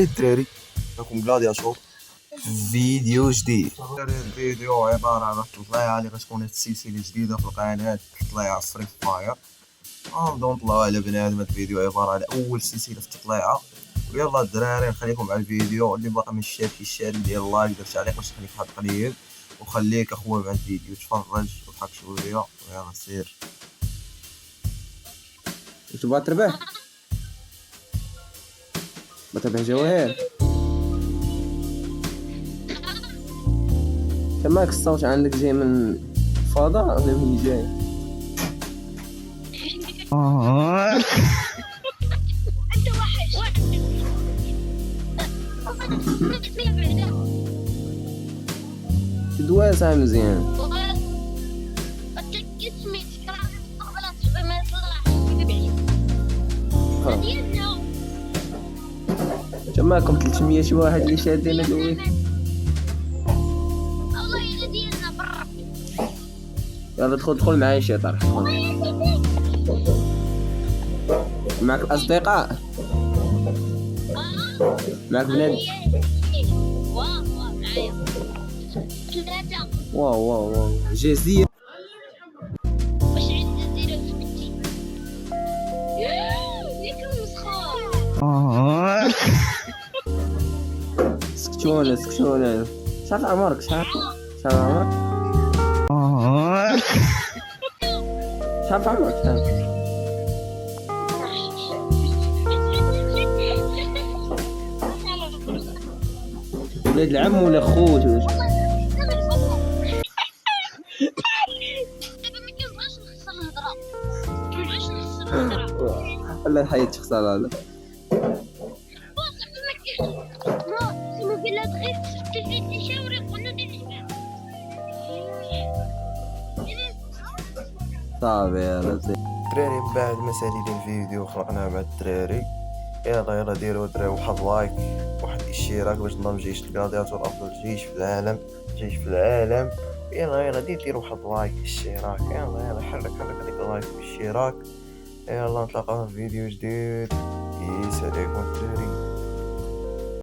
وين الدراري؟ راكم غلادياتور فيديو جديد. الفيديو عبارة عن التطليعة اللي غتكون هاد السلسلة جديدة في القناة، تطليعة فري فاير. نبداو نطلعو على بنادم. هاد الفيديو عبارة على أول سلسلة في التطليعة. ويلا الدراري نخليكم مع الفيديو. اللي باقي مشاركش يشارك، دير لايك، دير تعليق باش تخليك واحد قليل، وخليك اخويا مع الفيديو تفرج وضحك شوية. ويلا سير. تبغى تربح جواهر. تماك الصوت عندك جاي من الفضاء ولا منين جاي؟ انت وحش. دواء صاحب مزيان. تماكم 300 شي واحد اللي شادين دوي. يلا دخل معايا شي طرح. معك الاصدقاء؟ معك بنات؟ واو جزيرة. واش عند جزيرة في بنتي؟ ياك المسخور. سكتونا. شحال عمرك؟ شحال عمرك؟ شحال عمرك؟ ولاد العم ولا خوت؟ والله حيت تخسر هذا. صافي يلا الدراري، من بعد ما سالينا الفيديو خلقناه مع الدراري. يلا ديروا دراري واحد لايك، واحد الاشتراك باش نضم جيش الغلادياتور، افضل جيش في العالم. يلا ديروا واحد لايك اشتراك. يلا حرك هذيك اللايك والاشتراك. يلا نتلاقاو في فيديو جديد. يسعدكم الدراري.